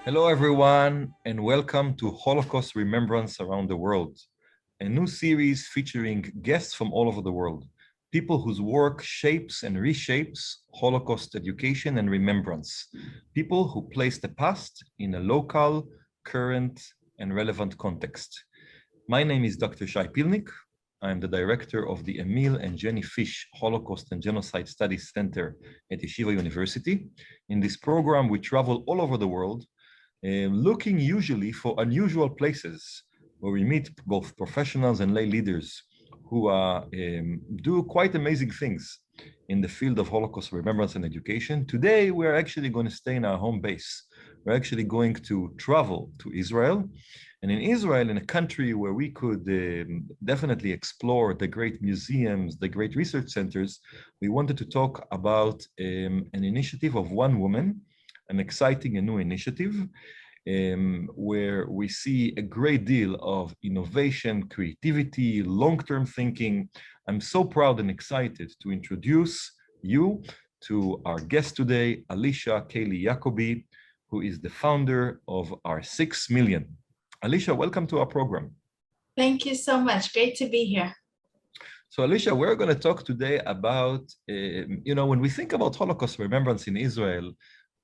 Hello, everyone, and welcome to Holocaust Remembrance Around the World, a new series featuring guests from all over the world, people whose work shapes and reshapes Holocaust education and remembrance, people who place the past in a local, current, and relevant context. My name is Dr. Shai Pilnik. I'm the director of the Emil and Jenny Fish Holocaust and Genocide Studies Center at Yeshiva University. In this program, we travel all over the world, looking usually for unusual places where we meet both professionals and lay leaders who do quite amazing things in the field of Holocaust remembrance and education. Today, we're actually going to stay in our home base. We're actually going to travel to Israel. And in Israel, in a country where we could definitely explore the great museums, the great research centers, we wanted to talk about an initiative of one woman, an exciting and new initiative where we see a great deal of innovation, creativity, long-term thinking. I'm so proud and excited to introduce you to our guest today, Alicia Kaylie Yacoby, who is the founder of our 6 Million. Alicia, welcome to our program. Thank you so much. Great to be here. So Alicia, we're going to talk today about, when we think about Holocaust remembrance in Israel,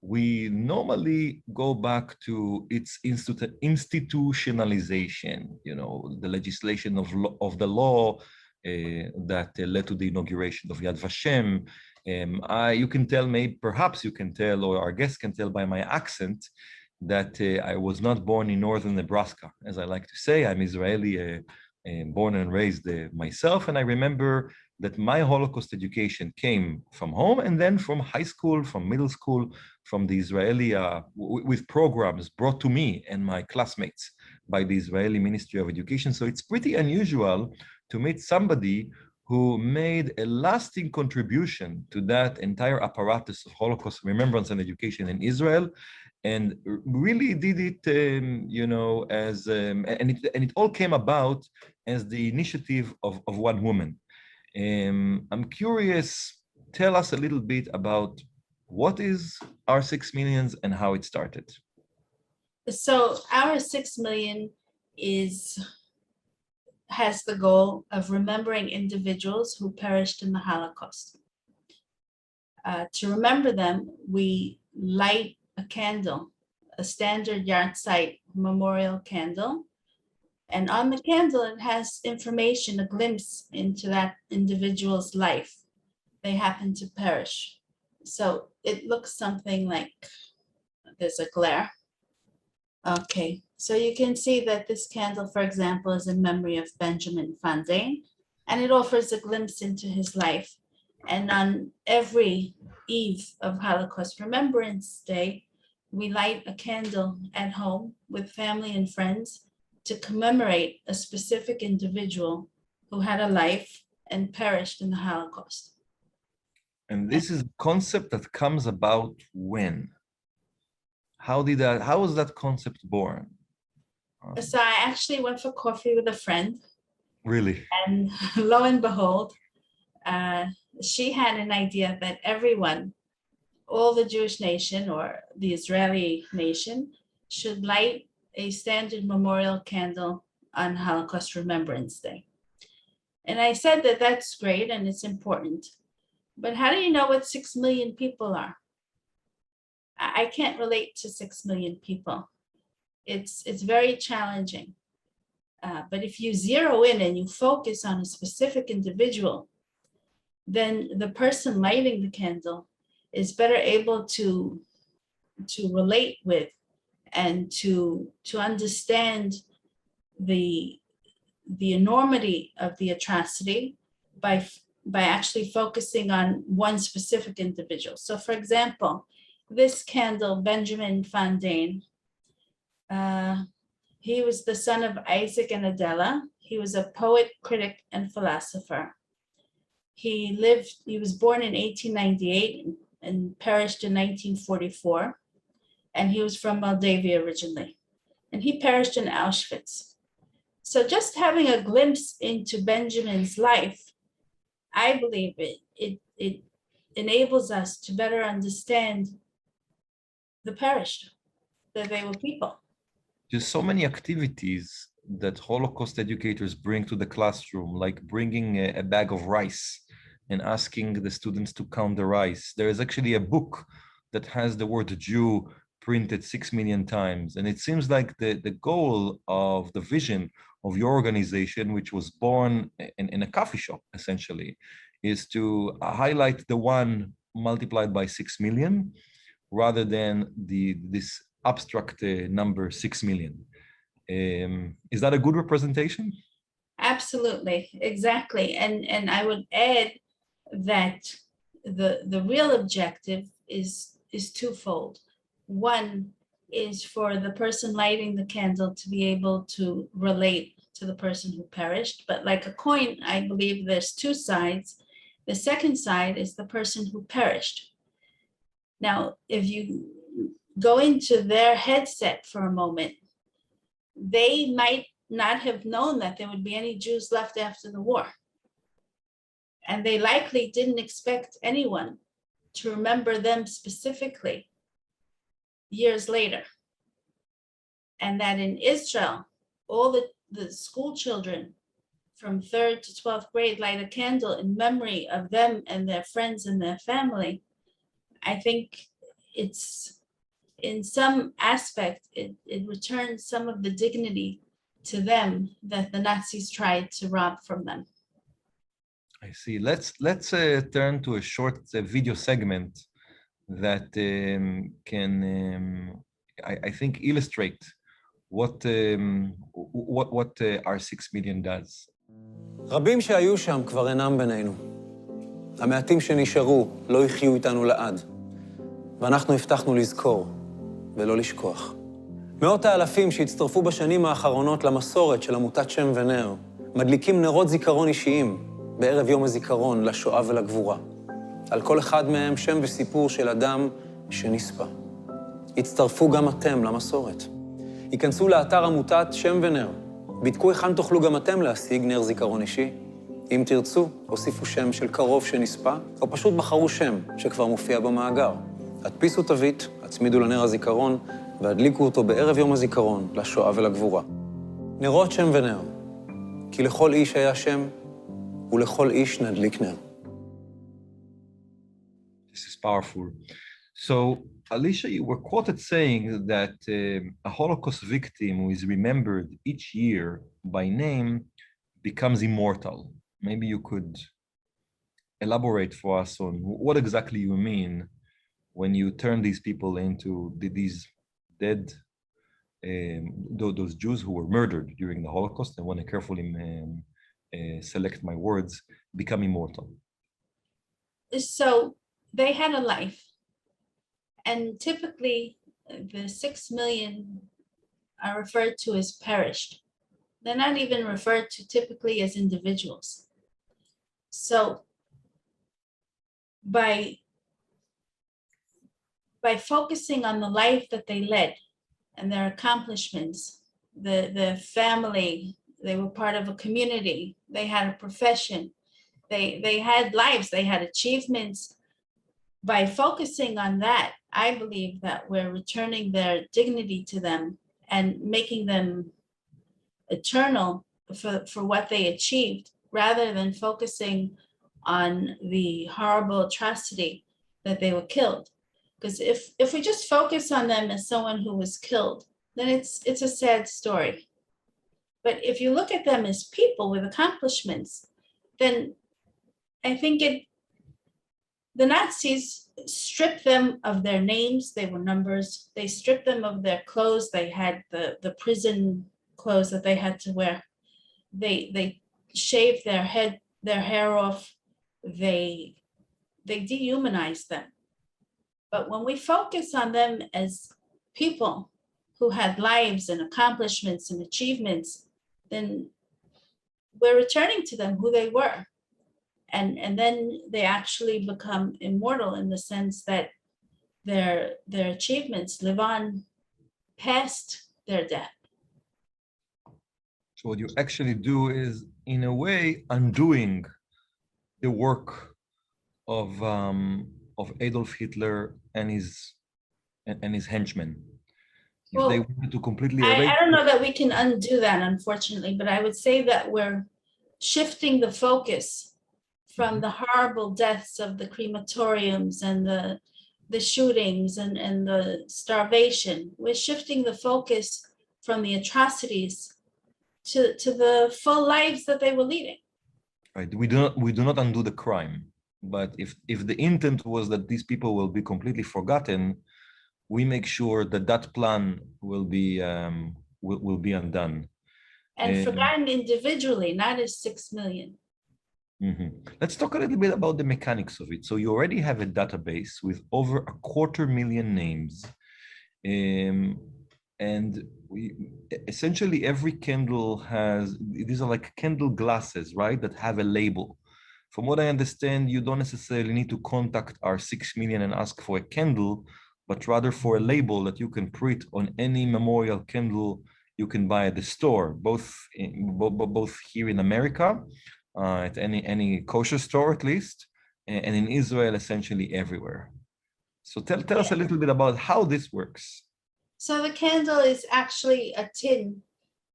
we normally go back to its institutionalization, the legislation of the law that led to the inauguration of Yad Vashem. You can tell, perhaps you can tell, or our guests can tell by my accent, that I was not born in northern Nebraska. As I like to say, I'm Israeli, born and raised myself, and I remember that my Holocaust education came from home and then from high school, from middle school, from the Israeli, with programs brought to me and my classmates by the Israeli Ministry of Education. So it's pretty unusual to meet somebody who made a lasting contribution to that entire apparatus of Holocaust remembrance and education in Israel, and really did it, and it all came about as the initiative of one woman. I'm curious, tell us a little bit about what is our 6 Millions and how it started. So our 6 Million has the goal of remembering individuals who perished in the Holocaust. To remember them, we light a candle, a standard yahrzeit memorial candle. And on the candle, it has information, a glimpse into that individual's life. They happen to perish. So it looks something like, there's a glare. Okay, so you can see that this candle, for example, is in memory of Benjamin Fontaine, and it offers a glimpse into his life. And on every eve of Holocaust Remembrance Day, we light a candle at home with family and friends to commemorate a specific individual who had a life and perished in the Holocaust. And this is a concept that comes about when? How was that concept born? So I actually went for coffee with a friend. Really? And lo and behold, she had an idea that everyone, all the Jewish nation or the Israeli nation, should light a standard memorial candle on Holocaust Remembrance Day. And I said that that's great and it's important, but how do you know what 6 million people are? I can't relate to 6 million people. It's very challenging. But if you zero in and you focus on a specific individual, then the person lighting the candle is better able to relate with and to understand the enormity of the atrocity by actually focusing on one specific individual. So for example, this candle, Benjamin Fontaine, he was the son of Isaac and Adela. He was a poet, critic, and philosopher. He was born in 1898 and perished in 1944. And he was from Moldavia originally. And he perished in Auschwitz. So just having a glimpse into Benjamin's life, I believe it enables us to better understand the perished. that they were people. There's so many activities that Holocaust educators bring to the classroom, like bringing a bag of rice and asking the students to count the rice. There is actually a book that has the word Jew printed 6 million times. And it seems like the goal of the vision of your organization, which was born in a coffee shop, essentially, is to highlight the one multiplied by 6 million rather than this abstract number 6 million. Is that a good representation? Absolutely, exactly. And I would add that the real objective is twofold. One is for the person lighting the candle to be able to relate to the person who perished. But like a coin, I believe there's two sides. The second side is the person who perished. Now, if you go into their headset for a moment, they might not have known that there would be any Jews left after the war. And they likely didn't expect anyone to remember them specifically years later. And that in Israel, all the school children from 3rd to 12th grade light a candle in memory of them and their friends and their family. I think it's, in some aspect, it returns some of the dignity to them that the Nazis tried to rob from them. I see. Let's turn to a short video segment that can, I think, illustrate what our 6 million does. רבים שהיו שם כבר אינם בינינו. המעטים שנשארו לא יחיו איתנו לעד. ואנחנו הבטחנו לזכור ולא לשכוח. מאות האלפים שהצטרפו בשנים האחרונות למסורת של עמותת שם ונר, מדליקים נרות זיכרון אישיים בערב יום הזיכרון לשואה ולגבורה. על כל אחד מהם שם וסיפור של אדם שנספה. הצטרפו גם אתם למסורת. היכנסו לאתר עמותת שם ונר. בדקו היכן תוכלו גם אתם להשיג נר זיכרון אישי. אם תרצו, הוסיפו שם של קרוב שנספה, או פשוט בחרו שם שכבר מופיע במאגר. הדפיסו תווית, הצמידו לנר הזיכרון, והדליקו אותו בערב יום הזיכרון לשואה ולגבורה. נרות שם ונר, כי לכל איש היה שם, ולכל איש נדליק נר. This is powerful. So, Alicia, you were quoted saying that a Holocaust victim who is remembered each year by name becomes immortal. Maybe you could elaborate for us on what exactly you mean when you turn these people into these dead, those Jews who were murdered during the Holocaust, and when I carefully select my words, become immortal. So they had a life. And typically, the 6 million are referred to as perished. They're not even referred to typically as individuals. So by focusing on the life that they led and their accomplishments, the family, they were part of a community, they had a profession, they had lives, they had achievements. By focusing on that, I believe that we're returning their dignity to them and making them eternal for what they achieved, rather than focusing on the horrible atrocity that they were killed. Because if we just focus on them as someone who was killed, then it's a sad story. But if you look at them as people with accomplishments, then I think the Nazis stripped them of their names, they were numbers. They stripped them of their clothes. They had the prison clothes that they had to wear. They shaved their hair off. They dehumanized them. But when we focus on them as people who had lives and accomplishments and achievements, then we're returning to them who they were. And then they actually become immortal in the sense that their achievements live on past their death. So what you actually do is, in a way, undoing the work of Adolf Hitler and his henchmen. if they Well, wanted to completely I erase. don't know that we can undo that, unfortunately, but I would say that we're shifting the focus from the horrible deaths of the crematoriums and the shootings and the starvation. We're shifting the focus from the atrocities to the full lives that they were leading. Right. We do not undo the crime, but if the intent was that these people will be completely forgotten, we make sure that that plan will be undone. And Um, forgotten individually, not as 6 million. Let's talk a little bit about the mechanics of it. So you already have a database with over 250,000 names. And essentially every candle has, these are like candle glasses, right? That have a label. From what I understand, you don't necessarily need to contact our 6 million and ask for a candle, but rather for a label that you can print on any memorial candle you can buy at the store, both here in America, at any kosher store at least, and in Israel, essentially everywhere. So tell us a little bit about how this works. So the candle is actually a tin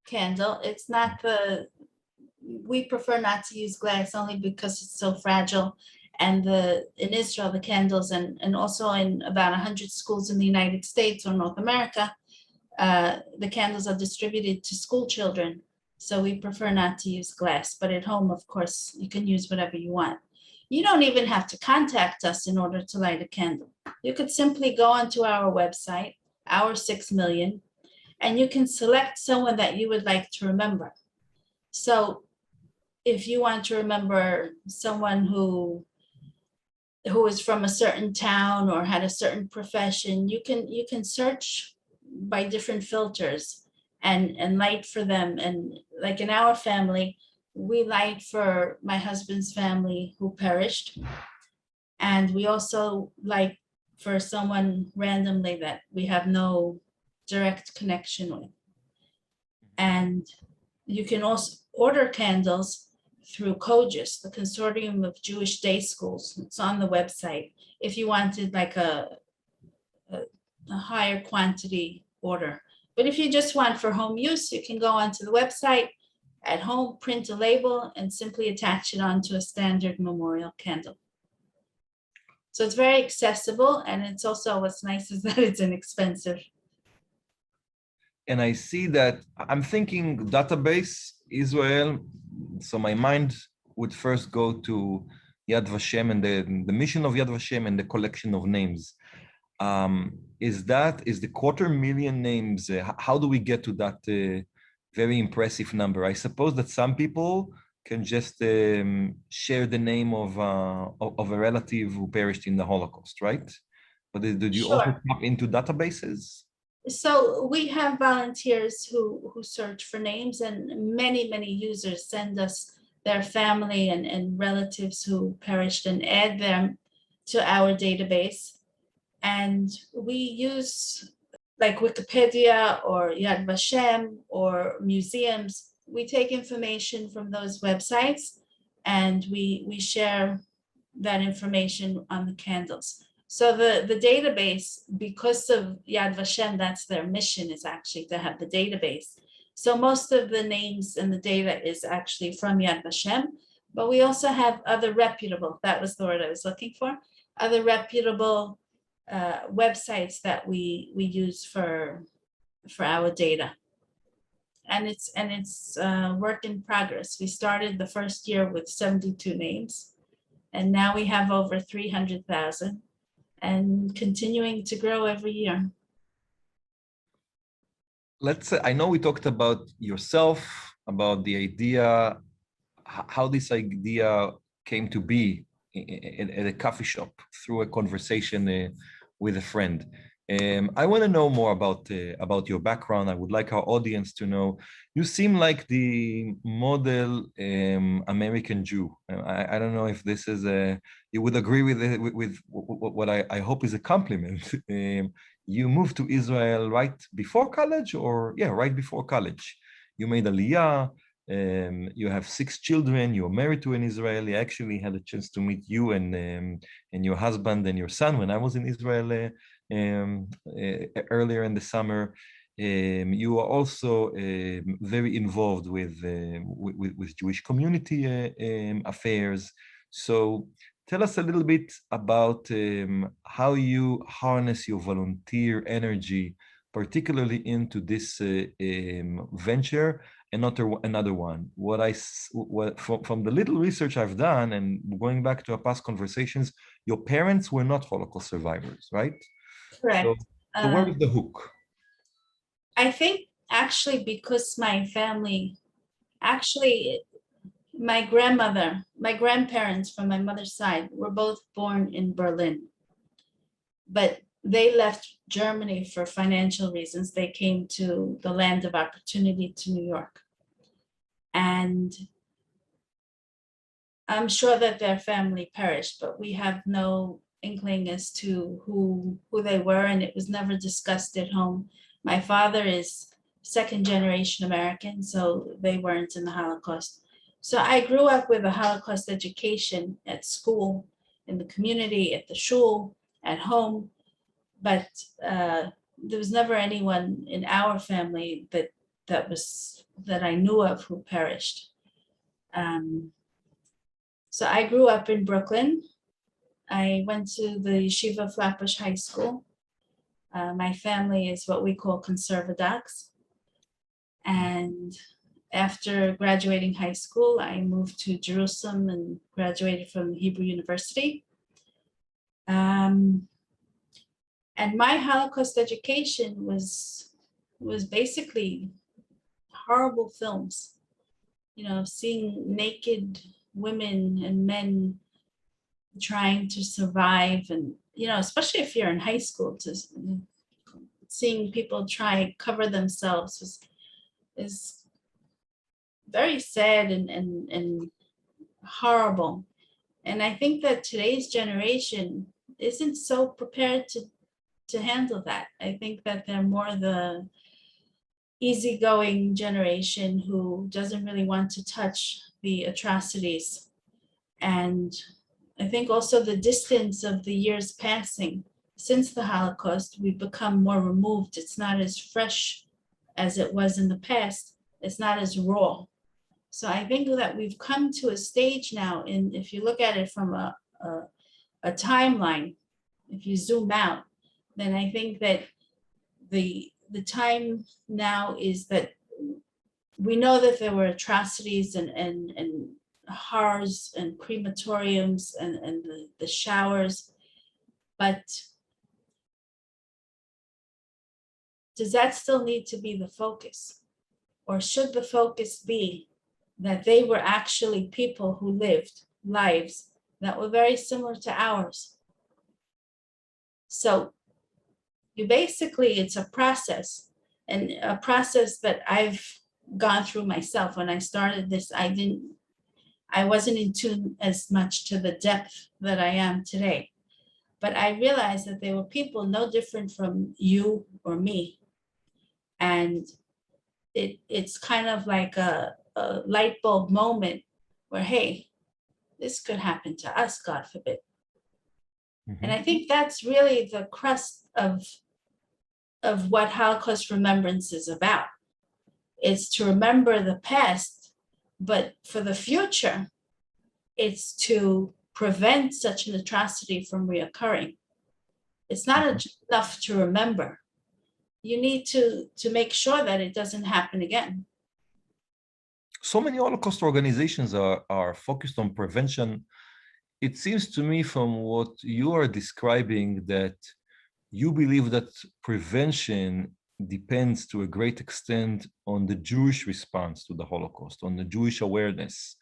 candle. It's not we prefer not to use glass only because it's so fragile. And in Israel, the candles and also in about 100 schools in the United States or North America, the candles are distributed to school children. So we prefer not to use glass, but at home, of course, you can use whatever you want. You don't even have to contact us in order to light a candle. You could simply go onto our website, our 6 million, and you can select someone that you would like to remember. So if you want to remember someone who is from a certain town or had a certain profession, you can search by different filters and light for them. And like in our family, we light for my husband's family who perished. And we also light for someone randomly that we have no direct connection with. And you can also order candles through COJUS, the Consortium of Jewish Day Schools. It's on the website. If you wanted like a higher quantity order. But if you just want for home use, you can go onto the website at home, print a label, and simply attach it onto a standard memorial candle. So it's very accessible, and it's also what's nice is that it's inexpensive. And I see that I'm thinking database Israel. So my mind would first go to Yad Vashem and the mission of Yad Vashem and the collection of names. Is the 250,000 names? How do we get to that very impressive number? I suppose that some people can just share the name of a relative who perished in the Holocaust, right? But did you also tap into databases? So we have volunteers who search for names, and many users send us their family and relatives who perished and add them to our database. And we use like Wikipedia or Yad Vashem or museums. We take information from those websites and we share that information on the candles. So the database, because of Yad Vashem, that's their mission, is actually to have the database. So most of the names and the data is actually from Yad Vashem, but we also have other reputable, that was the word I was looking for, other reputable websites that we use for our data. And it's work in progress. We started the first year with 72 names, and now we have over 300,000 and continuing to grow every year. Let's say, I know we talked about yourself, about the idea, how this idea came to be at a coffee shop through a conversation with a friend. I want to know more about your background. I would like our audience to know. You seem like the model American Jew. I don't know if this is you would agree with what I hope is a compliment. You moved to Israel right before college, right before college. You made Aliyah. You have 6 children. You're married to an Israeli. I actually had a chance to meet you and your husband and your son when I was in Israel earlier in the summer. You are also very involved with Jewish community affairs. So tell us a little bit about how you harness your volunteer energy, particularly into this venture. Another one. From the little research I've done, and going back to our past conversations, your parents were not Holocaust survivors, right? Correct. So where is the hook? I think actually because my family, actually my grandparents from my mother's side were both born in Berlin, but they left Germany for financial reasons. They came to the land of opportunity, to New York. And I'm sure that their family perished, but we have no inkling as to who they were, and it was never discussed at home. My father is second generation American, so they weren't in the Holocaust. So I grew up with a Holocaust education at school, in the community, at the shul, at home, but there was never anyone in our family that I knew of who perished. So I grew up in Brooklyn. I went to the Yeshiva Flatbush High School. My family is what we call conservadox. And after graduating high school, I moved to Jerusalem and graduated from Hebrew University. And my Holocaust education was basically horrible films, seeing naked women and men trying to survive, and especially if you're in high school, seeing people try to cover themselves is very sad and horrible. And I think that today's generation isn't so prepared to handle that. I think that they're more the easygoing generation who doesn't really want to touch the atrocities. And I think also the distance of the years passing since the Holocaust, we've become more removed. It's not as fresh as it was in the past. It's not as raw. So I think that we've come to a stage now, and if you look at it from a timeline, if you zoom out, then I think that the time now is that we know that there were atrocities and horrors and crematoriums and the showers, but does that still need to be the focus? Or should the focus be that they were actually people who lived lives that were very similar to ours? So it's a process, and a process that I've gone through myself. When I started this, I wasn't in tune as much to the depth that I am today. But I realized that they were people no different from you or me. And it's kind of like a light bulb moment where, hey, this could happen to us, God forbid. Mm-hmm. And I think that's really the crust of what Holocaust Remembrance is about. It's to remember the past, but for the future, it's to prevent such an atrocity from reoccurring. It's not enough to remember. You need to make sure that it doesn't happen again. So many Holocaust organizations are focused on prevention. It seems to me from what you are describing that you believe that prevention depends to a great extent on the Jewish response to the Holocaust, on the Jewish awareness,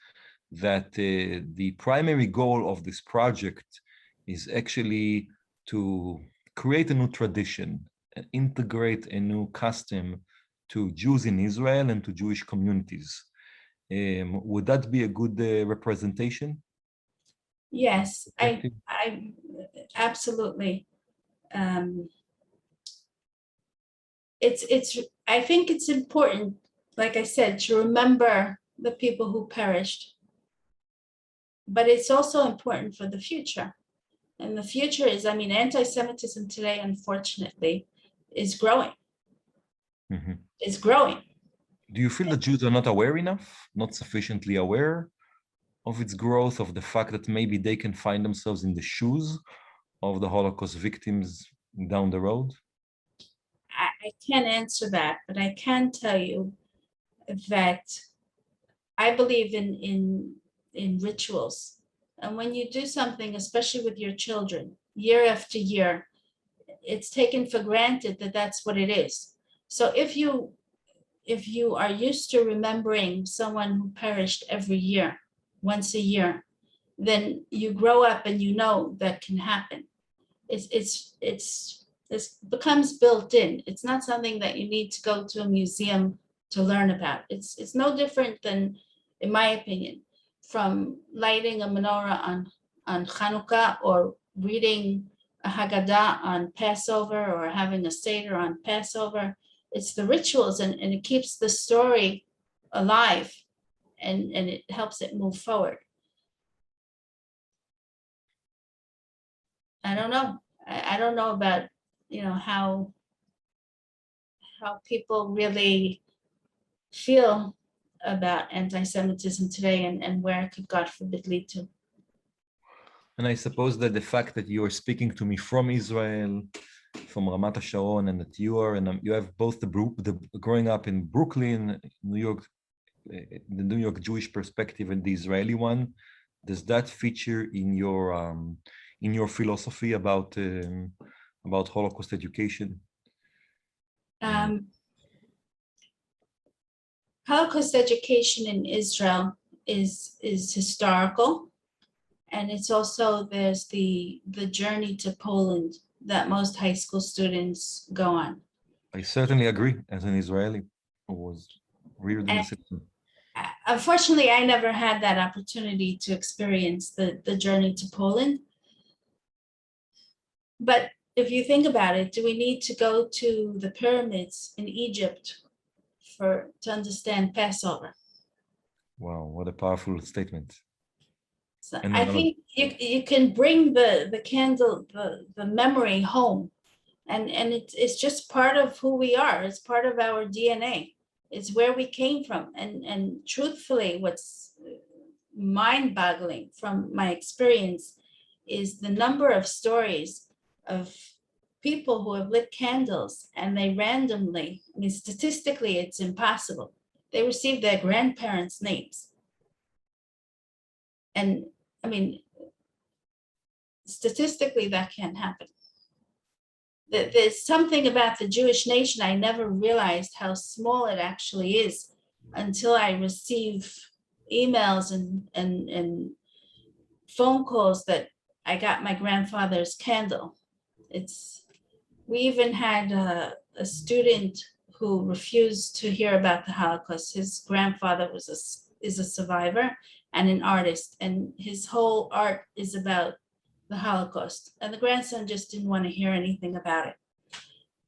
that the primary goal of this project is actually to create a new tradition, integrate a new custom to Jews in Israel and to Jewish communities. Would that be a good representation? Yes, I absolutely. I think it's important, like I said, to remember the people who perished, but it's also important for the future. And the future is, anti-Semitism today, unfortunately, is growing. Mhm. It's growing. Do you feel the Jews are not aware enough, not sufficiently aware of its growth, of the fact that maybe they can find themselves in the shoes of the Holocaust victims down the road? I can't answer that, but I can tell you that I believe in rituals. And when you do something, especially with your children, year after year, it's taken for granted that that's what it is. So if you are used to remembering someone who perished every year, once a year, then you grow up and you know that can happen. It becomes built in. It's not something that you need to go to a museum to learn about. It's no different than, in my opinion, from lighting a menorah on Hanukkah, or reading a Haggadah on Passover, or having a Seder on Passover. It's the rituals, and it keeps the story alive, and it helps it move forward. I don't know. I don't know about, how people really feel about anti-Semitism today, and where it could, God forbid, lead to. And I suppose that the fact that you are speaking to me from Israel, from Ramat HaSharon, and that you have both the growing up in Brooklyn, New York, the New York Jewish perspective and the Israeli one, does that feature in your philosophy about Holocaust education? Holocaust education in Israel is historical, and it's also, there's the journey to Poland that most high school students go on. I certainly agree, as an Israeli who was reared in the system. Unfortunately, I never had that opportunity to experience the journey to Poland. But if you think about it, do we need to go to the pyramids in Egypt to understand Passover? Wow, what a powerful statement. So I think you can bring the candle, the memory home, and it's just part of who we are. It's part of our DNA. It's where we came from. And truthfully, what's mind-boggling from my experience is the number of stories of people who have lit candles, and they randomly, I mean, statistically, it's impossible, they receive their grandparents' names. And I mean, statistically, that can't happen. There's something about the Jewish nation, I never realized how small it actually is until I receive emails and phone calls that I got my grandfather's candle. We even had a student who refused to hear about the Holocaust. His grandfather is a survivor and an artist, and his whole art is about the Holocaust. And the grandson just didn't want to hear anything about it.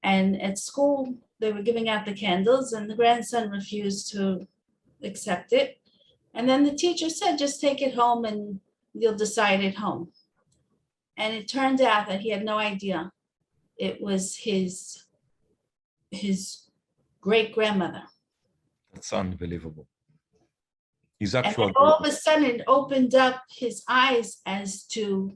And at school, they were giving out the candles, and the grandson refused to accept it. And then the teacher said, just take it home and you'll decide at home. And it turned out that he had no idea. It was his great-grandmother. That's unbelievable. His And actual all of a sudden, it opened up his eyes as to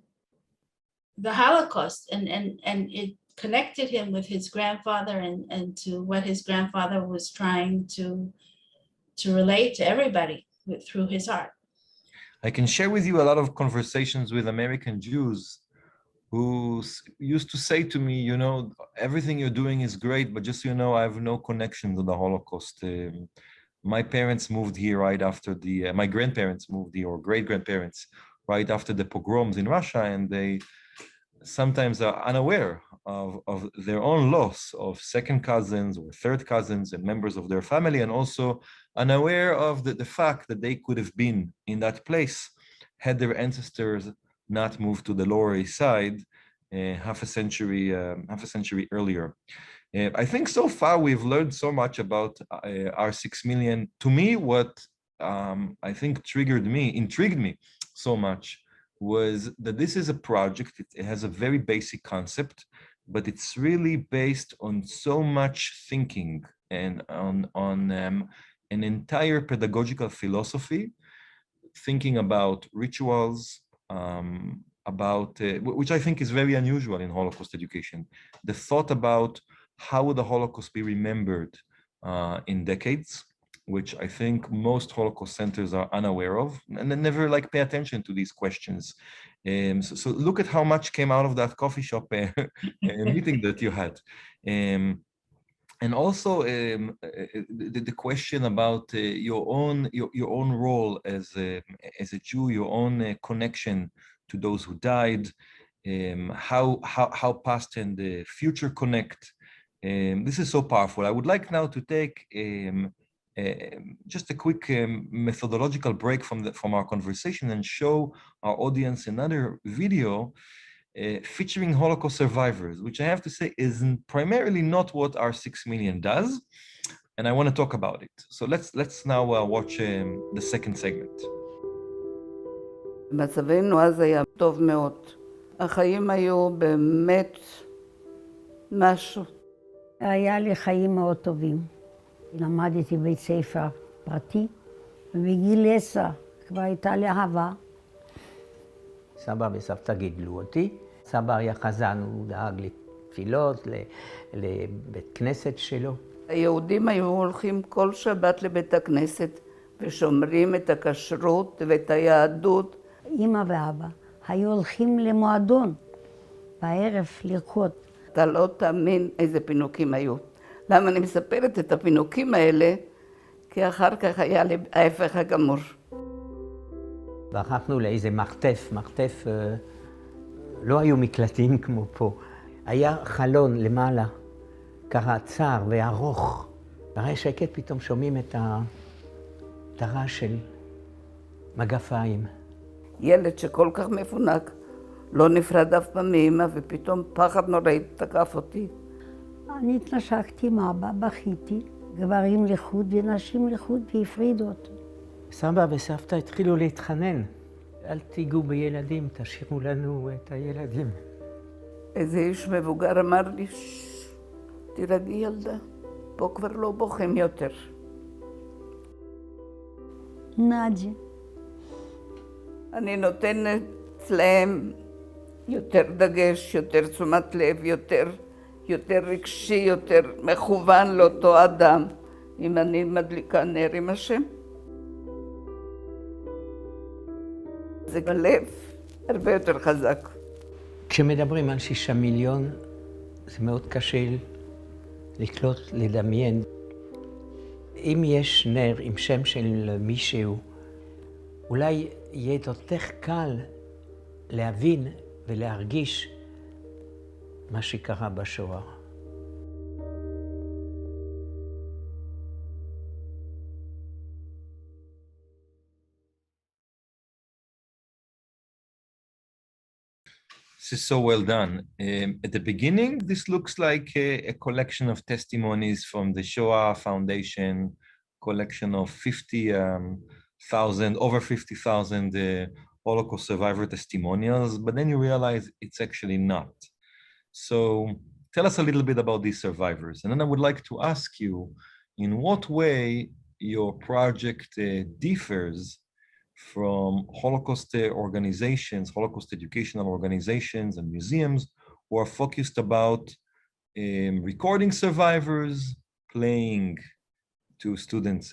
the Holocaust, and it connected him with his grandfather and to what his grandfather was trying to relate to everybody through his art. I can share with you a lot of conversations with American Jews who used to say to me, everything you're doing is great, but just, I have no connection to the Holocaust. My parents moved here right after my grandparents moved here, or great-grandparents, right after the pogroms in Russia, and they sometimes are unaware of their own loss of second cousins or third cousins and members of their family, and also unaware of the fact that they could have been in that place had their ancestors not moved to the Lower East Side half a century earlier. I think so far we've learned so much about our 6 million. To me, what I think intrigued me so much was that this is a project. It has a very basic concept, but it's really based on so much thinking and on an entire pedagogical philosophy, thinking about rituals, about which I think is very unusual in Holocaust education. The thought about how would the Holocaust be remembered in decades, which I think most Holocaust centers are unaware of, and they never like pay attention to these questions. So look at how much came out of that coffee shop meeting that you had. And also the question about your own role as a Jew, your own connection to those who died, how past and the future connect. This is so powerful. I would like now to take just a quick methodological break from our conversation and show our audience another video featuring Holocaust survivors, which I have to say is primarily not what our 6 million does, and I want to talk about it. So let's now watch the second segment. מצבנו אז היה טוב מאוד. החיים היו באמת משהו. היה לי חיים מאוד טובים. למדתי בית ספר פרטי, ובגיל 10 כבר הייתה לי אהבה. סבא וסבתא גידלו אותי. סבא היה חזן, הוא דאג לתפילות, לבית כנסת שלו. היהודים היו הולכים כל שבת לבית הכנסת ושומרים את הכשרות ואת היהדות. אמא ואבא היו הולכים למועדון בערב לרקוד. אתה לא תאמין איזה פינוקים היו. למה אני מספרת את הפינוקים האלה? כי אחר כך היה לי ההפך הגמור. והלכנו לאיזה מרתף, לא היו מקלטים כמו פה. היה חלון למעלה, ככה צר וארוך. אחרי שקט פתאום שומעים את הרעש של מגפיים. ילד שכל כך מפונק, לא נפרד אף פעם מאמא, ופתאום פחד נוראי תקף אותי. אני התנשקתי עם אבא, בכיתי, גברים לחוד ונשים לחוד, והפרידו אותו. סבא וסבתא התחילו להתחנן. אל תיגעו בילדים, תשאירו לנו את הילדים. איזה איש מבוגר אמר לי, תירגעי ילדה, פה כבר לא בוכים יותר. נאג'י. אני נותנת להם יותר דגש, יותר תשומת לב, יותר רגשי, יותר מכוון לאותו אדם, אם אני מדליקה נר עם השם. זה בלב הרבה יותר חזק. כשמדברים על 6 מיליון, זה מאוד קשה לקלוט, לדמיין. אם יש נר עם שם של מישהו, אולי יהיה יותר קל להבין ולהרגיש מה שקרה בשואה. This is so well done. At the beginning, this looks like a collection of testimonies from the Shoah Foundation, collection of over 50,000 Holocaust survivor testimonials, but then you realize it's actually not. So tell us a little bit about these survivors. And then I would like to ask you, in what way your project differs from Holocaust organizations, Holocaust educational organizations and museums who are focused about recording survivors, playing to students,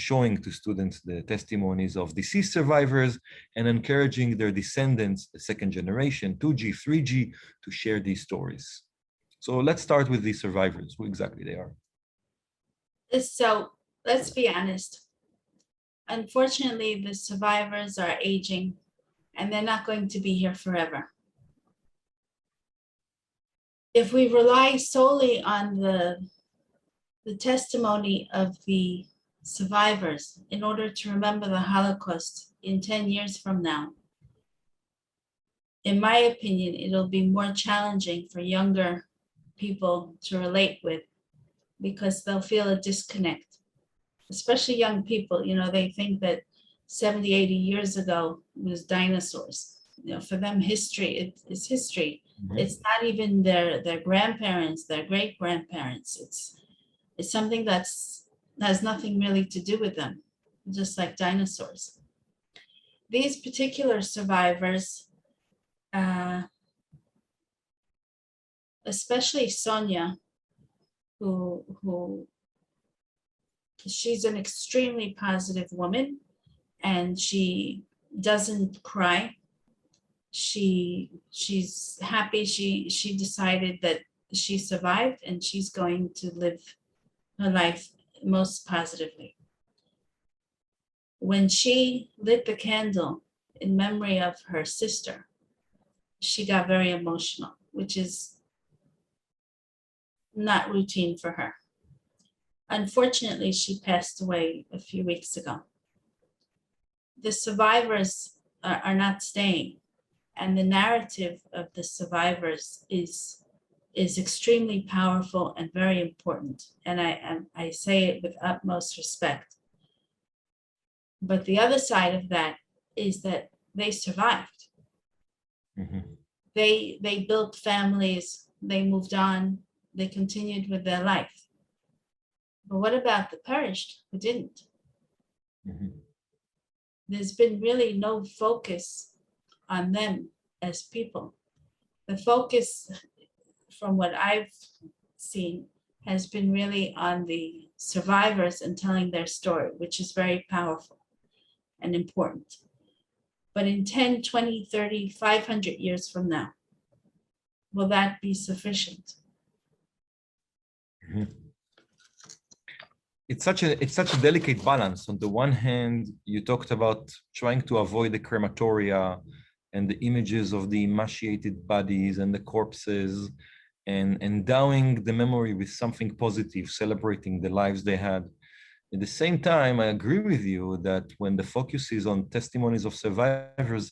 showing to students the testimonies of deceased survivors and encouraging their descendants, the second generation, 2G, 3G, to share these stories. So let's start with these survivors, who exactly they are. So let's be honest. Unfortunately, the survivors are aging and they're not going to be here forever. If we rely solely on the testimony of the survivors in order to remember the Holocaust in 10 years from now, in my opinion, it'll be more challenging for younger people to relate with because they'll feel a disconnect. Especially young people, they think that 70, 80 years ago was dinosaurs. For them, history is history. Mm-hmm. It's not even their grandparents, their great-grandparents. It's something has nothing really to do with them, just like dinosaurs. These particular survivors, especially Sonia, who she's an extremely positive woman, and she doesn't cry. She's happy. She decided that she survived, and she's going to live her life most positively. When she lit the candle in memory of her sister, she got very emotional, which is not routine for her. Unfortunately, she passed away a few weeks ago. The survivors are not staying, and the narrative of the survivors is extremely powerful and very important. And I say it with utmost respect. But the other side of that is that they survived. Mhm. They built families, they moved on, they continued with their life. But what about the perished who didn't? Mhm. There's been really no focus on them as people. The focus, from what I've seen, has been really on the survivors and telling their story, which is very powerful and important. But in 10, 20, 30, 500 years from now, will that be sufficient? Mhm. It's such a delicate balance. On the one hand, you talked about trying to avoid the crematoria and the images of the emaciated bodies and the corpses, and endowing the memory with something positive, celebrating the lives they had. At the same time, I agree with you that when the focus is on testimonies of survivors,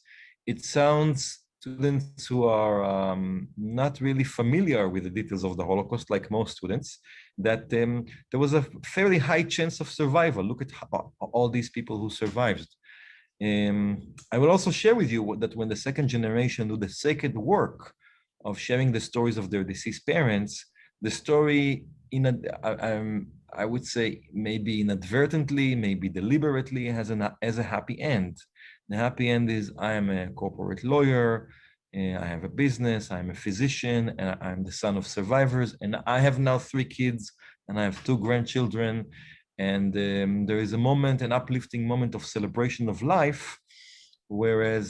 it sounds students who are not really familiar with the details of the Holocaust, like most students, that there was a fairly high chance of survival. Look at all these people who survived. I will also share with you that when the second generation do the sacred work of sharing the stories of their deceased parents, the story I would say maybe inadvertently, maybe deliberately has a happy end. The happy end is I am a corporate lawyer, I have a business, I'm a physician, and I'm the son of survivors, and I have now 3 kids, and I have 2 grandchildren, and there is a moment, an uplifting moment of celebration of life, whereas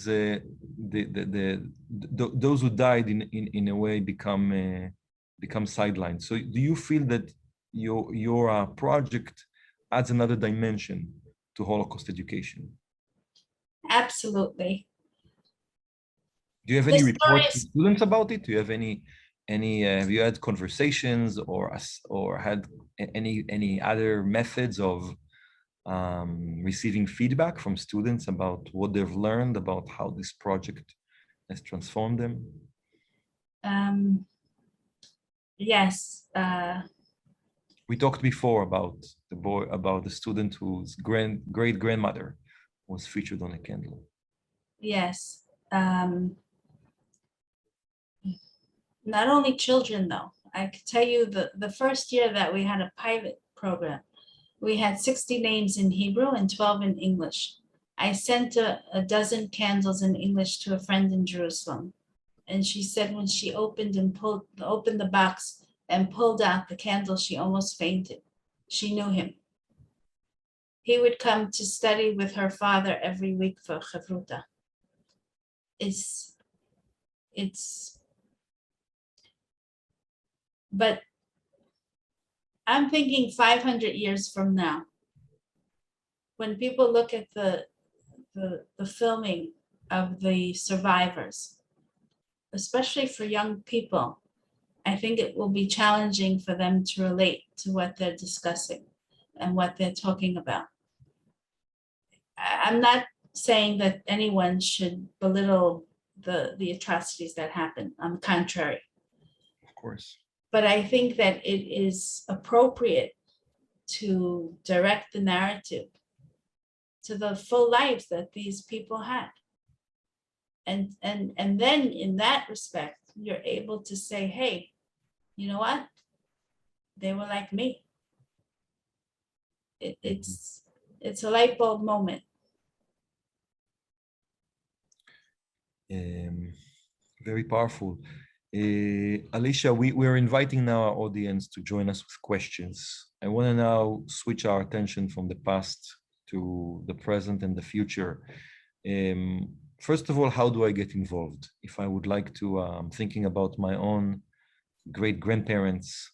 those who died in a way become sidelined. So do you feel that your project adds another dimension to Holocaust education? Absolutely. Do you have The any reports from stories, students about it? Do you have any have you had conversations or had any other methods of receiving feedback from students about what they've learned about how this project has transformed them? yes, We talked before about the student whose great grandmother was featured on a candle. yes. Not only children though. I could tell you the first year that we had a pilot program, we had 60 names in Hebrew and 12 in English. I sent a dozen candles in English to a friend in Jerusalem. And she said when she opened the box and pulled out the candle, she almost fainted. She knew him. He would come to study with her father every week for Chavruta. But I'm thinking 500 years from now, when people look at the filming of the survivors, especially for young people, I think it will be challenging for them to relate to what they're discussing and what they're talking about. I'm not saying that anyone should belittle the atrocities that happened. On the contrary. Of course. But I think that it is appropriate to direct the narrative to the full lives that these people had. And then in that respect, you're able to say, hey, you know what? They were like me. It's a light bulb moment. Very powerful. Alicia, we're inviting now our audience to join us with questions. I want to now switch our attention from the past to the present and the future. First of all, how do I get involved? If I would like to, thinking about my own great-grandparents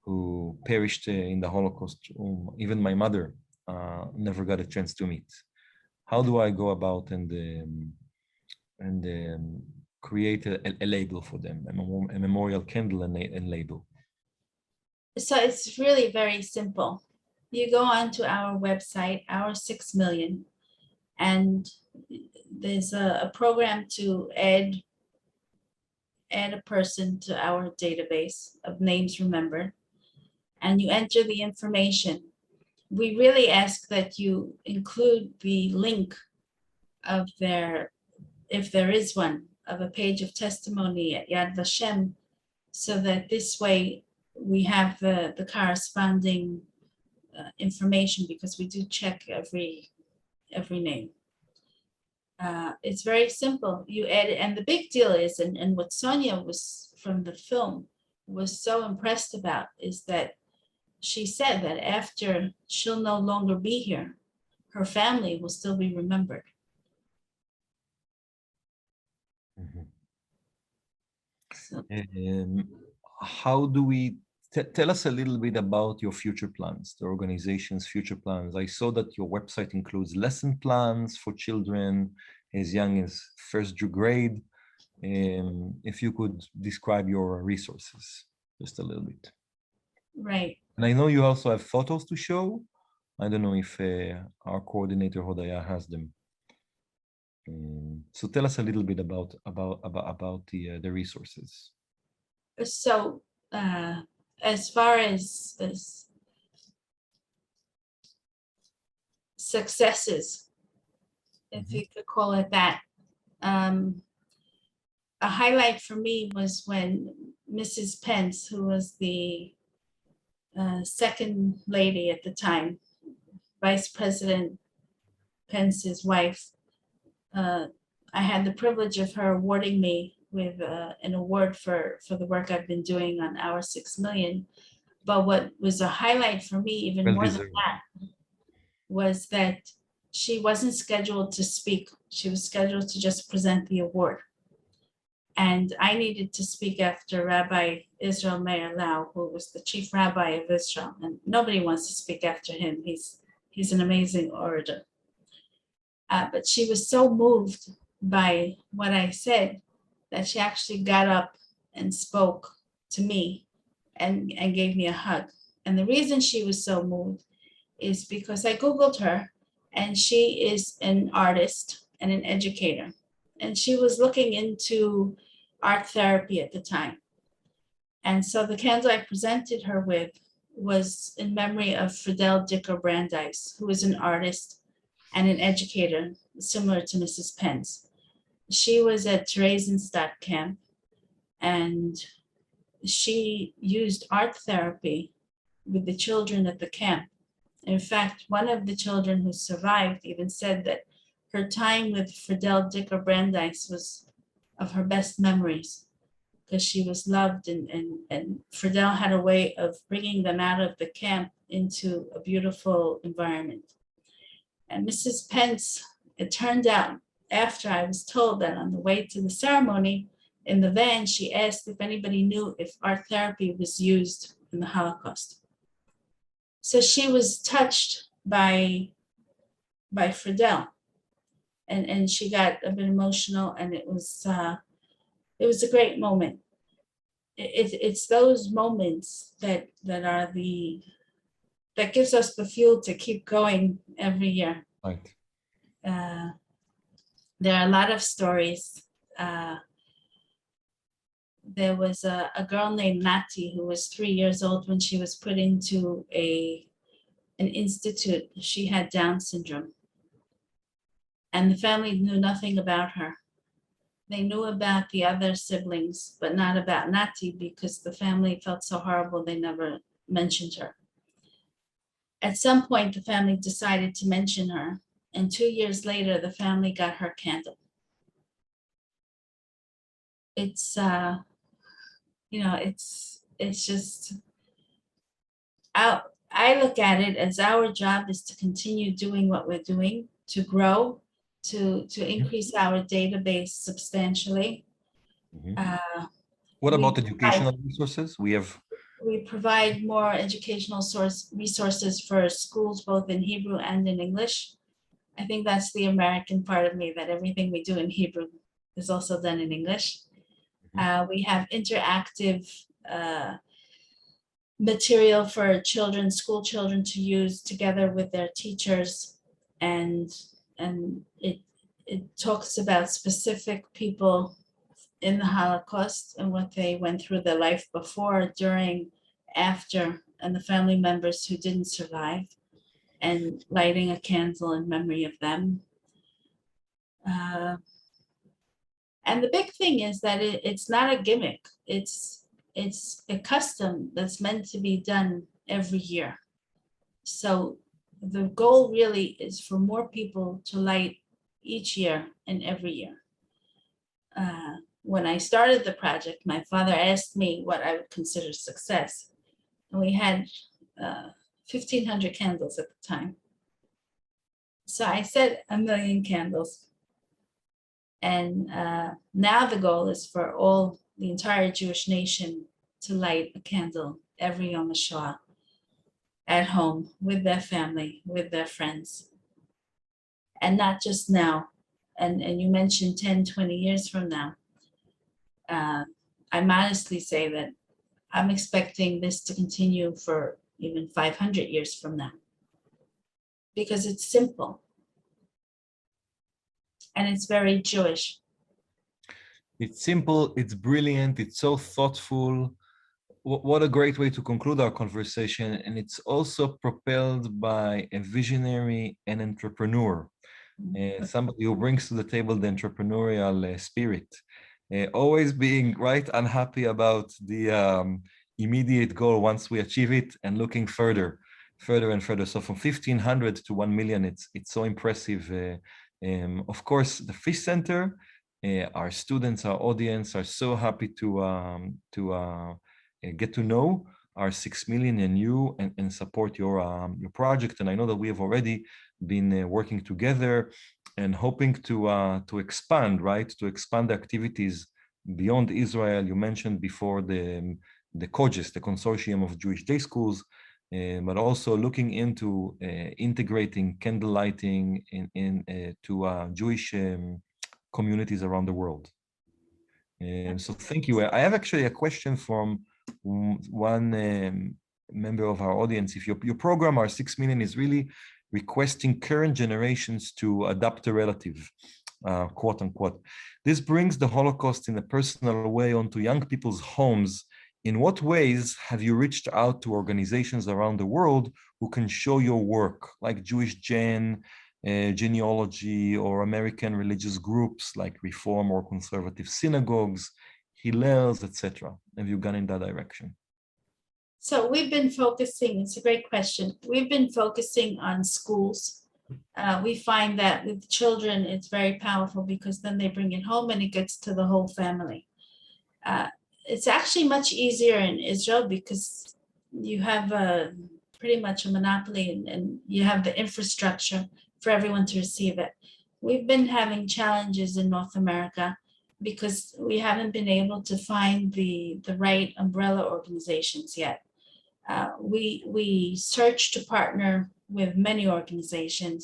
who perished in the Holocaust, even my mother never got a chance to meet. How do I go about and create a label for them, a memorial candle and label? So it's really very simple. You go onto our website, our 6 million, and there's a program to add a person to our database of names remembered, and you enter the information. We really ask that you include the link of their, if there is one, of a page of testimony at Yad Vashem, so that this way we have the corresponding information, because we do check every name. It's very simple. You add it, and the big deal is, and what Sonia was from the film was so impressed about, is that she said that after she'll no longer be here, her family will still be remembered. Mhm. So, How do we tell us a little bit about your future plans, the organization's future plans? I saw that your website includes lesson plans for children as young as first grade. If you could describe your resources just a little bit. right. And I know you also have photos to show. I don't know if our coordinator Hodaya has them. So tell us a little bit about the resources. So as far as successes, if you could call it that, a highlight for me was when Mrs. Pence, who was the second lady at the time, Vice President Pence's wife, I had the privilege of her awarding me with an award for the work I've been doing on our 6 million. But what was a highlight for me, even more than that, was that she wasn't scheduled to speak. She was scheduled to just present the award. And I needed to speak after Rabbi Israel Meir Lau, who was the chief rabbi of Israel. And nobody wants to speak after him. He's an amazing orator. But she was so moved by what I said that she actually got up and spoke to me and gave me a hug. And the reason she was so moved is because I Googled her, and she is an artist and an educator. And she was looking into art therapy at the time. And so the candle I presented her with was in memory of Friedel Dicker Brandeis, who is an artist and an educator, similar to Mrs. Pence. She was at Theresienstadt camp, and she used art therapy with the children at the camp. In fact, one of the children who survived even said that her time with Friedel Dicker Brandeis was of her best memories, because she was loved, and Friedel had a way of bringing them out of the camp into a beautiful environment. And Mrs. Pence, it turned out, after I was told that on the way to the ceremony in the van, she asked if anybody knew if art therapy was used in the Holocaust. So she was touched by Friedel, and she got a bit emotional, and it was a great moment. It's those moments that gives us the fuel to keep going every year. Right. There are a lot of stories. There was a girl named Nati who was 3 years old when she was put into an institute. She had Down syndrome, and the family knew nothing about her. They knew about the other siblings, but not about Nati, because the family felt so horrible they never mentioned her. At some point, the family decided to mention her, and 2 years later, the family got her candle. It's it's just I look at it as our job is to continue doing what we're doing, to grow, to increase our database substantially. Mhm. Uh, What we about provide- educational resources? We provide more educational resources for schools, both in Hebrew and in English. I think that's the American part of me, that everything we do in Hebrew is also done in English. We have interactive material for children, school children, to use together with their teachers, and it talks about specific people in the Holocaust and what they went through, their life before, during, after, and the family members who didn't survive, and lighting a candle in memory of them. And the big thing is that it's not a gimmick. It's a custom that's meant to be done every year. So the goal really is for more people to light each year and every year. When I started the project, my father asked me what I would consider success. And we had 1,500 candles at the time. So I said 1 million candles. And now the goal is for the entire Jewish nation to light a candle every Yom HaShoah at home with their family, with their friends. And not just now. And you mentioned 10, 20 years from now. I modestly say that I'm expecting this to continue for even 500 years from now, because it's simple and it's very Jewish. It's simple, it's brilliant, it's so thoughtful. What a great way to conclude our conversation. And it's also propelled by a visionary and entrepreneur, somebody who brings to the table the entrepreneurial spirit, always being right unhappy about the immediate goal once we achieve it, and looking further and further. So from 1,500 to 1 million, it's so impressive. Of course, the Fish Center, our students, our audience are so happy to get to know our 6 million and you, and support your project. And I know that we have already been working together and hoping to expand, right? To expand the activities beyond Israel. You mentioned before the COGES, the Consortium of Jewish Day Schools, but also looking into integrating candle lighting to Jewish communities around the world. So thank you. I have actually a question from one member of our audience. If your program, our 6 million, is really requesting current generations to adopt a relative, quote unquote. This brings the Holocaust in a personal way onto young people's homes. In what ways have you reached out to organizations around the world who can show your work, like Jewish genealogy, or American religious groups like Reform or conservative synagogues, Hillels, etc.? Have you gone in that direction? So we've been focusing, it's a great question. We've been focusing on schools. We find that with children, it's very powerful, because then they bring it home and it gets to the whole family. It's actually much easier in Israel, because you have pretty much a monopoly, and you have the infrastructure for everyone to receive it. We've been having challenges in North America, because we haven't been able to find the right umbrella organizations yet. We search to partner with many organizations.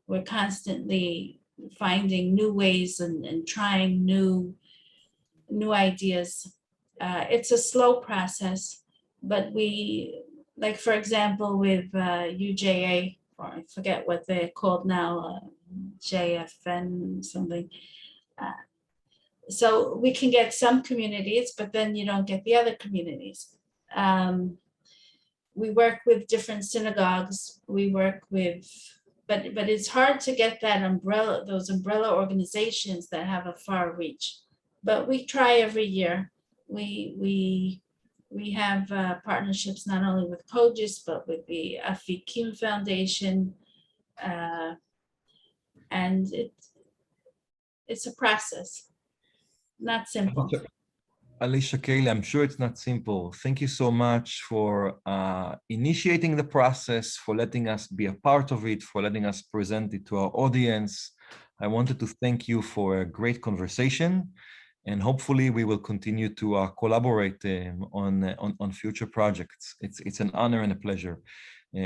We're constantly finding new ways and trying new ideas. It's a slow process, but we, like for example, with UJA, or I forget what they're called now, JFN something. So we can get some communities, but then you don't get the other communities. We work with different synagogues. We work with, but it's hard to get that umbrella, those umbrella organizations that have a far reach. But we try every year. We We have partnerships not only with COGIS, but with the Afikim Foundation. And it's a process, not simple. Alicia Kaylie, I'm sure it's not simple. Thank you so much for initiating the process, for letting us be a part of it, for letting us present it to our audience. I wanted to thank you for a great conversation, and hopefully we will continue to collaborate on future projects. It's an honor and a pleasure.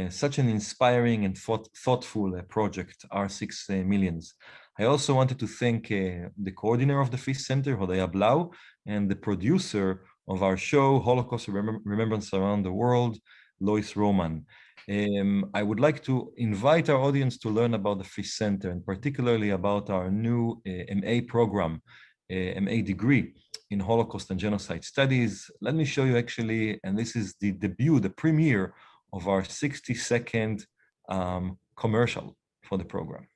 Such an inspiring and thoughtful project, R6 Millions. I also wanted to thank the coordinator of the FISH Center, Hodaya Blau, and the producer of our show, Holocaust Remembrance Around the World, Lois Roman. I would like to invite our audience to learn about the FISH Center, and particularly about our new MA program, MA degree in Holocaust and Genocide Studies. Let me show you actually, and this is the debut, the premiere of our 60-second commercial for the program.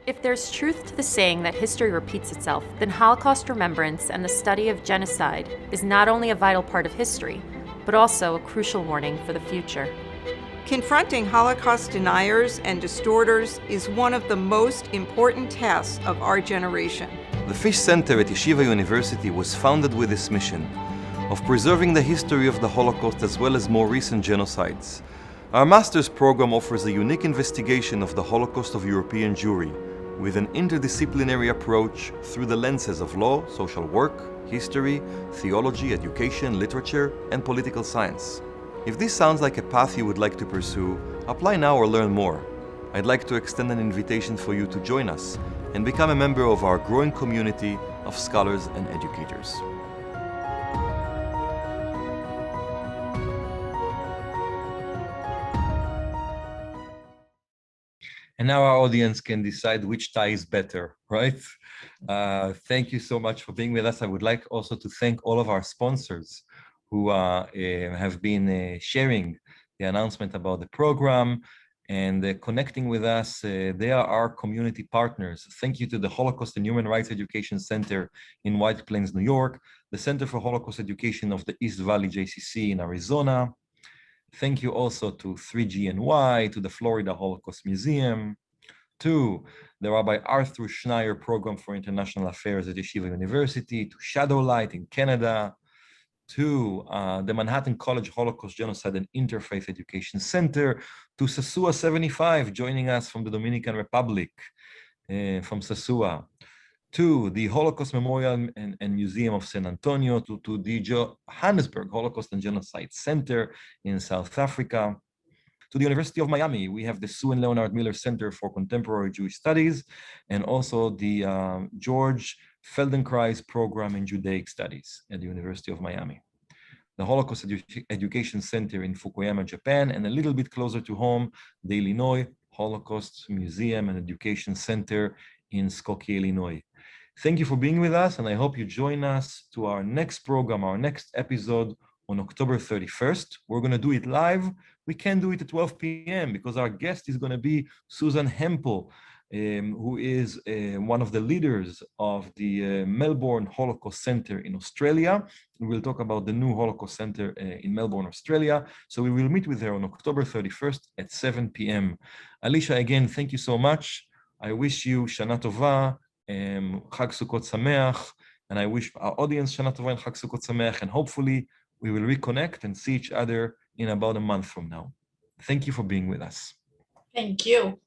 If there's truth to the saying that history repeats itself, then Holocaust remembrance and the study of genocide is not only a vital part of history, but also a crucial warning for the future. Confronting Holocaust deniers and distorters is one of the most important tasks of our generation. The FISH Center at Yeshiva University was founded with this mission of preserving the history of the Holocaust as well as more recent genocides. Our master's program offers a unique investigation of the Holocaust of European Jewry, with an interdisciplinary approach through the lenses of law, social work, history, theology, education, literature, and political science. If this sounds like a path you would like to pursue, apply now or learn more. I'd like to extend an invitation for you to join us and become a member of our growing community of scholars and educators. And now our audience can decide which tie is better, right? Thank you so much for being with us. I would like also to thank all of our sponsors who have been sharing the announcement about the program and connecting with us. They are our community partners. Thank you to the Holocaust and Human Rights Education Center in White Plains, New York, the Center for Holocaust Education of the East Valley JCC in Arizona. Thank you also to 3GNY, to the Florida Holocaust Museum, to the Rabbi Arthur Schneier Program for International Affairs at Yeshiva University, to Shadowlight in Canada, to the Manhattan College Holocaust Genocide and Interfaith Education Center, to Sasua 75 joining us from the Dominican Republic, from Sasua, to the Holocaust Memorial and Museum of San Antonio, to the Johannesburg Holocaust and Genocide Center in South Africa, to the University of Miami. We have the Sue and Leonard Miller Center for Contemporary Jewish Studies, and also the George Feldenkrais Program in Judaic Studies at the University of Miami. The Holocaust Education Center in Fukuyama, Japan, and a little bit closer to home, the Illinois Holocaust Museum and Education Center in Skokie, Illinois. Thank you for being with us, and I hope you join us to our next program, our next episode on October 31st. We're going to do it live. We can't do it at 12 p.m. because our guest is going to be Susan Hempel, who is one of the leaders of the Melbourne Holocaust Center in Australia. We will talk about the new Holocaust Center in Melbourne, Australia. So we will meet with her on October 31st at 7 p.m. Alicia, again, thank you so much. I wish you Shana Tova, Chag Sukkot Sameach, and I wish our audience Shana Tova and Chag Sukkot Sameach, and hopefully we will reconnect and see each other in about a month from now. Thank you for being with us. Thank you.